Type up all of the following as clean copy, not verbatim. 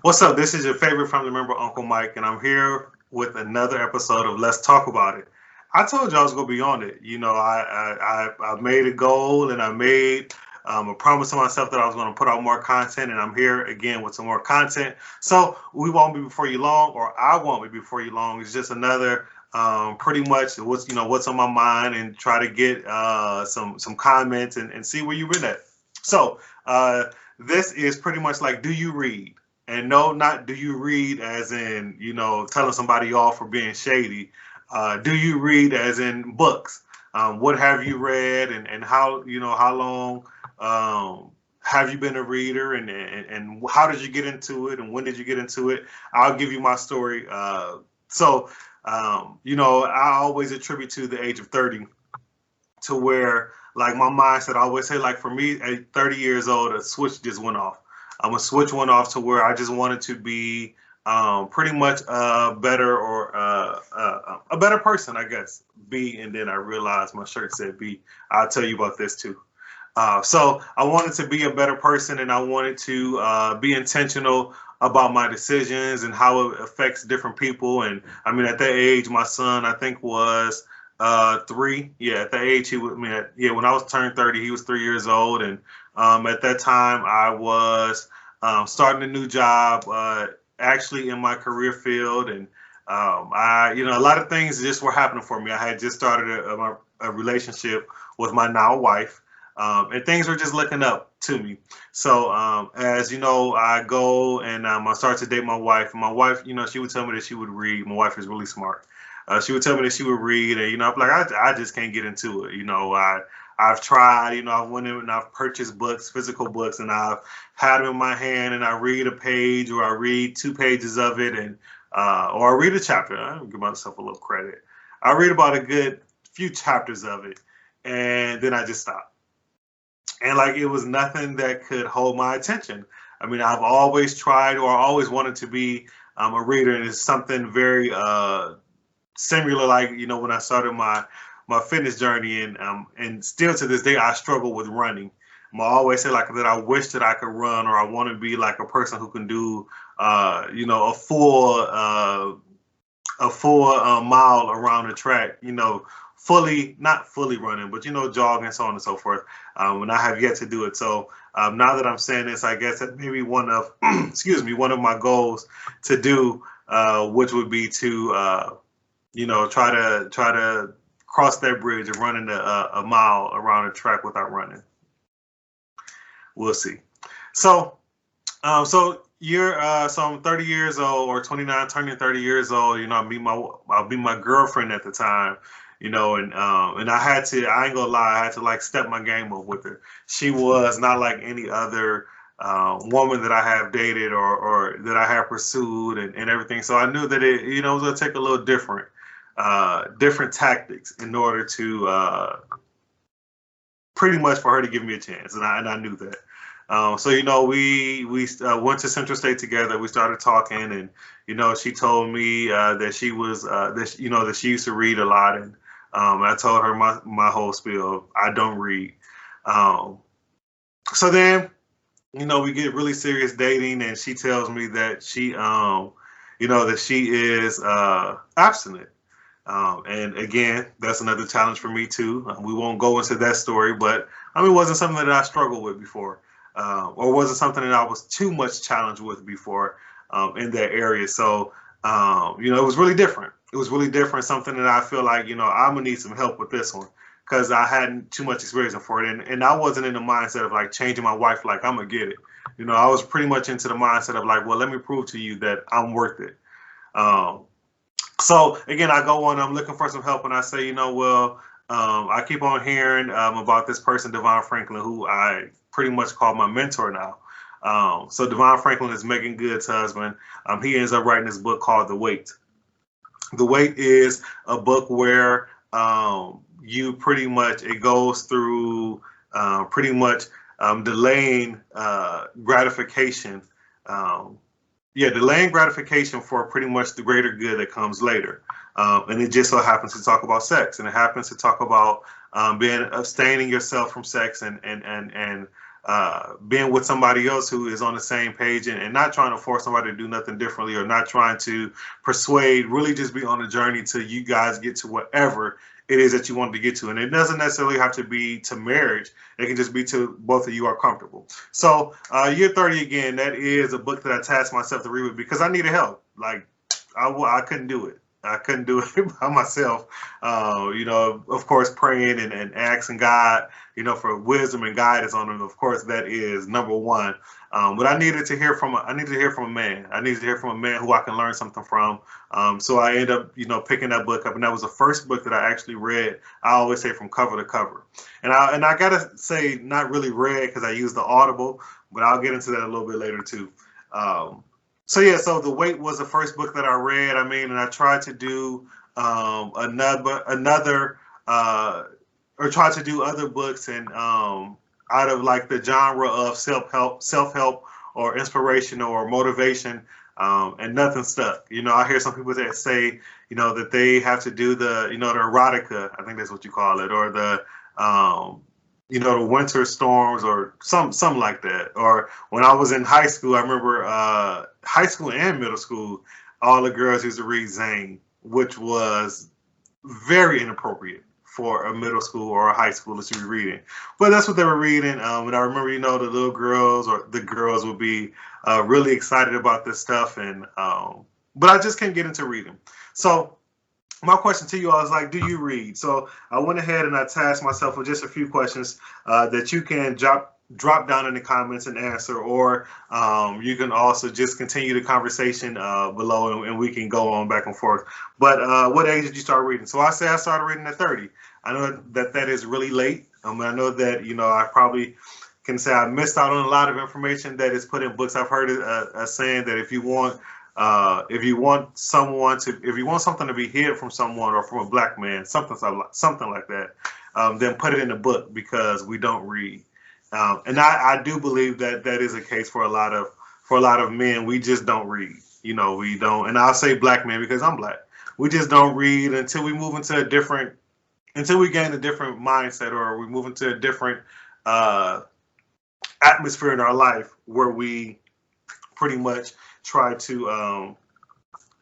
What's up? This is your favorite family member, Uncle Mike, and I'm here with another episode of Let's Talk About It. I told you I was gonna be on it. I made a goal and I made a promise to myself that I was gonna put out more content, and I'm here again with some more content. So we won't be before you long, or I won't be before you long. It's just another pretty much what's on my mind, and try to get some comments and see where you've been at. So this is pretty much like, do you read? And no, not do you read as in, telling somebody off for being shady. Do you read as in books? What have you read, and how long have you been a reader, and how did you get into it, and when did you get into it? I'll give you my story. I always attribute to the age of 30 to where, like, my mindset, I always say, like, for me at 30 years old, a switch just went off. A switch went off to where I just wanted to be pretty much a better, or a better person, I guess. B, and then I realized my shirt said B. I'll tell you about this too. So I wanted to be a better person, and I wanted to be intentional about my decisions and how it affects different people. And I mean, at that age, my son, I think, was 3. Yeah, at that age, he was. I mean, when I was turned 30, he was 3 years old, and at that time, I was starting a new job, actually in my career field, and a lot of things just were happening for me. I had just started a relationship with my now wife, and things were just looking up to me. So as you know, I go and I start to date my wife. And my wife, she would tell me that she would read. My wife is really smart. She would tell me that she would read, and I'm like, I just can't get into it. I've tried. I've went in and I've purchased books, physical books, and I've had them in my hand, and I read a page, or I read 2 pages of it, and or I read a chapter. I give myself a little credit. I read about a good few chapters of it, and then I just stop. And like, it was nothing that could hold my attention. I mean, I've always tried, or I always wanted to be a reader, and it's something very similar. Like, when I started my fitness journey, and still to this day, I struggle with running. I always say, like, that I wish that I could run, or I want to be like a person who can do a full mile around the track, fully, not fully running, but, jogging, so on and so forth. And I have yet to do it. So now that I'm saying this, I guess that maybe one of, excuse me, one of my goals to do, which would be to, try to cross that bridge of running a mile around a track without running. We'll see. So, so I'm 30 years old, or 29, turning 30 years old. I'll be my girlfriend at the time. And I ain't gonna lie, I had to, like, step my game up with her. She was not like any other woman that I have dated, or that I have pursued, and everything. So I knew that it was gonna take a little different tactics in order to pretty much for her to give me a chance, and I knew that. So we went to Central State together. We started talking, and she told me that she was that she used to read a lot, and I told her my whole spiel. I don't read. So then, we get really serious dating, and she tells me that she is abstinent. And again, that's another challenge for me too. We won't go into that story, but I mean, it wasn't something that I struggled with before, or wasn't something that I was too much challenged with before, in that area. So, it was really different. It was really different. Something that I feel like, I'm gonna need some help with this one, because I hadn't too much experience for it, and I wasn't in the mindset of, like, changing my wife. Like, I'm gonna get it. I was pretty much into the mindset of, like, well, let me prove to you that I'm worth it. Um, so again, I go on. I'm looking for some help, and I say, I keep on hearing about this person, Devon Franklin, who I pretty much call my mentor now. So Devon Franklin is Megan Good's husband. He ends up writing this book called The Wait. The Wait is a book where you pretty much, it goes through pretty much delaying gratification. Delaying gratification for pretty much the greater good that comes later. And it just so happens to talk about sex, and it happens to talk about being abstaining yourself from sex, and being with somebody else who is on the same page, and not trying to force somebody to do nothing differently, or not trying to persuade, really just be on a journey till you guys get to whatever it is that you want to get to. And it doesn't necessarily have to be to marriage. It can just be to both of you are comfortable. So Year 30, again, that is a book that I tasked myself to read with because I needed help. Like, I couldn't do it. I couldn't do it by myself. Of course, praying and asking God, for wisdom and guidance on it. Of course, that is number one. But I needed to hear from a man. I needed to hear from a man who I can learn something from. So I ended up, picking that book up, and that was the first book that I actually read. I always say from cover to cover. And I gotta say, not really read because I used the Audible, but I'll get into that a little bit later too. So The Wait was the first book that I read. And I tried to do try to do other books and out of like the genre of self-help or inspirational or motivation, and nothing stuck. I hear some people that say, that they have to do the erotica, I think that's what you call it, or the the winter storms or something like that. Or when I was in high school, I remember high school and middle school, all the girls used to read Zane, which was very inappropriate for a middle school or a high schooler to be reading. But that's what they were reading. And I remember, the little girls or the girls would be really excited about this stuff. And but I just can't get into reading. So my question to you all is like, do you read? So I went ahead and I tasked myself with just a few questions that you can drop down in the comments and answer, or you can also just continue the conversation below, and we can go on back and forth. But what age did you start reading? So I say I started reading at 30. I know that is really late. I know that, I probably can say I missed out on a lot of information that is put in books. I've heard a saying that if you want something to be hid from someone or from a black man, something like that, then put it in a book, because we don't read. And I do believe that is a case for a lot of men. We just don't read. We don't. And I'll say black men because I'm black. We just don't read until we move into until we gain a different mindset, or we move into a different atmosphere in our life where we pretty much try to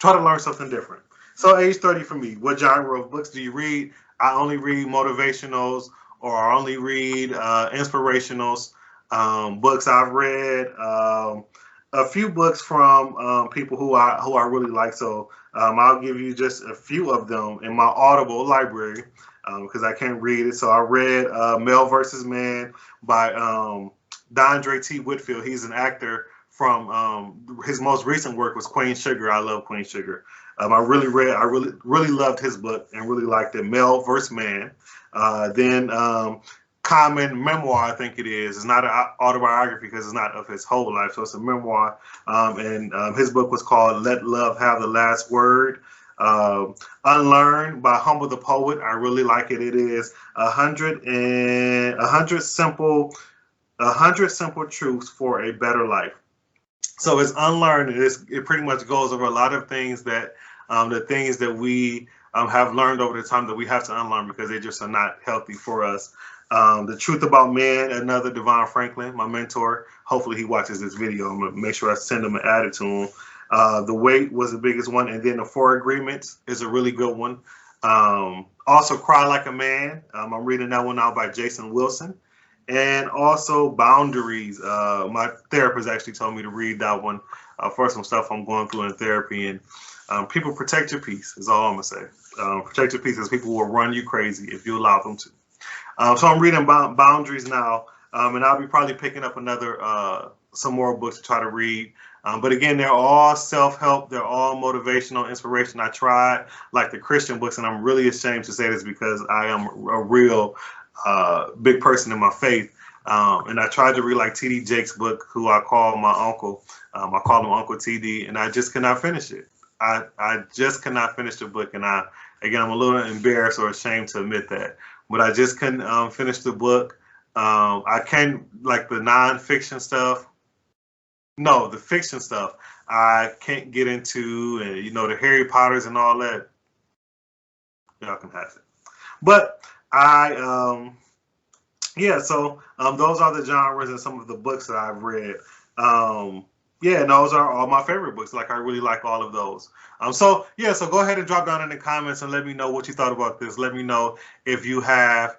learn something different. So age 30 for me, what genre of books do you read? I only read motivationals, or I only read inspirationals. Books I've read, a few books from people who I really like. So I'll give you just a few of them in my Audible library, because I can't read it. So I read Male vs. Man by Dondre T. Whitfield. He's an actor. From his most recent work was Queen Sugar. I love Queen Sugar. I really loved his book and really liked it. Male vs. Man. Then Common Memoir, I think it is. It's not an autobiography because it's not of his whole life, so it's a memoir. And his book was called Let Love Have the Last Word. Unlearned by Humble the Poet. I really like it. It is 100 simple truths for a better life. So it's unlearned. It pretty much goes over a lot of things that the things that we have learned over the time that we have to unlearn because they just are not healthy for us. The Truth About Man, another Devon Franklin, my mentor. Hopefully he watches this video. I'm going to make sure I send him and add it to him. The Wait was the biggest one. And then The Four Agreements is a really good one. Also Cry Like a Man. I'm reading that one now by Jason Wilson. And also Boundaries. My therapist actually told me to read that one for some stuff I'm going through in therapy. And people, protect your peace is all I'm going to say. Protect your peace, because people will run you crazy if you allow them to. So I'm reading Boundaries now, and I'll be probably picking up some more books to try to read. But again, they're all self-help. They're all motivational, inspiration. I tried like the Christian books, and I'm really ashamed to say this because I am a real big person in my faith. And I tried to read like T.D. Jakes' book, who I call my uncle. I call him Uncle T.D., and I just could not finish it. I just could not finish the book, and I'm a little embarrassed or ashamed to admit that. But I just couldn't finish the book. I can't, like the nonfiction stuff. No, the fiction stuff I can't get into, and the Harry Potters and all that. Y'all can have it. But I yeah, so those are the genres and some of the books that I've read. Yeah, and those are all my favorite books. Like I really like all of those. So yeah, so go ahead and drop down in the comments and let me know what you thought about this. Let me know if you have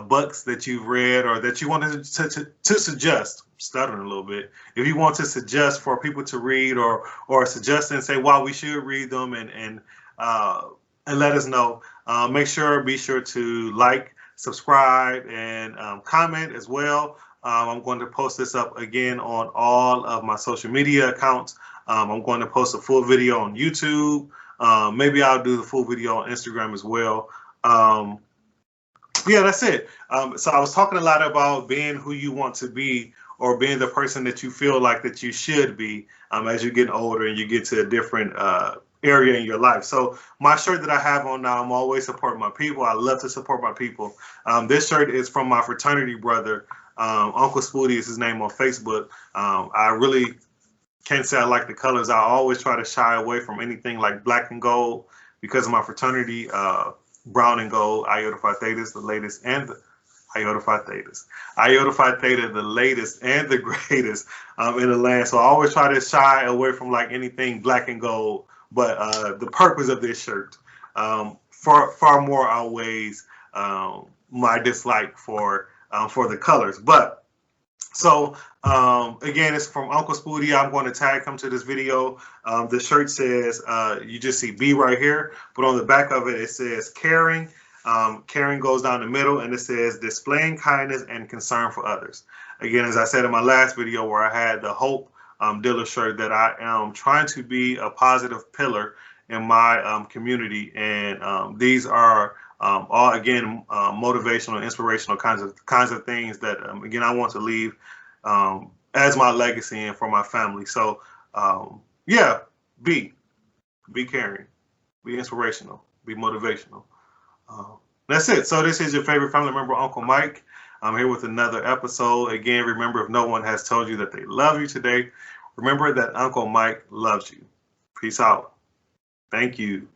books that you've read or that you wanted to suggest. I'm stuttering a little bit. If you want to suggest for people to read or suggest and say why we should read them and let us know. Be sure to like, subscribe, and comment as well. I'm going to post this up again on all of my social media accounts. I'm going to post a full video on YouTube. Maybe I'll do the full video on Instagram as well. Yeah, that's it. So I was talking a lot about being who you want to be or being the person that you feel like that you should be as you get older and you get to a different area in your life. So my shirt that I have on now, I'm always supporting my people. I love to support my people. This shirt is from my fraternity brother. UncleSpooty is his name on Facebook. I really can't say I like the colors. I always try to shy away from anything like black and gold because of my fraternity. Brown and gold, Iota Phi Thetas, the latest, and the Iota Phi Thetas. Iota Phi Theta, the latest and the greatest in the land. So I always try to shy away from like anything black and gold. But the purpose of this shirt far more outweighs my dislike for the colors. But so again, it's from UncleSpooty. I'm going to tag him to this video. The shirt says, you just see B right here, but on the back of it, it says caring. Caring goes down the middle, and it says displaying kindness and concern for others. Again, as I said in my last video where I had the Hope dealer shirt, that I am trying to be a positive pillar in my community. And these are all, again, motivational, inspirational kinds of things that, again, I want to leave as my legacy and for my family. So, yeah, be caring, be inspirational, be motivational. That's it. So this is your favorite family member, Uncle Mike. I'm here with another episode. Again, remember, if no one has told you that they love you today, remember that Uncle Mike loves you. Peace out. Thank you.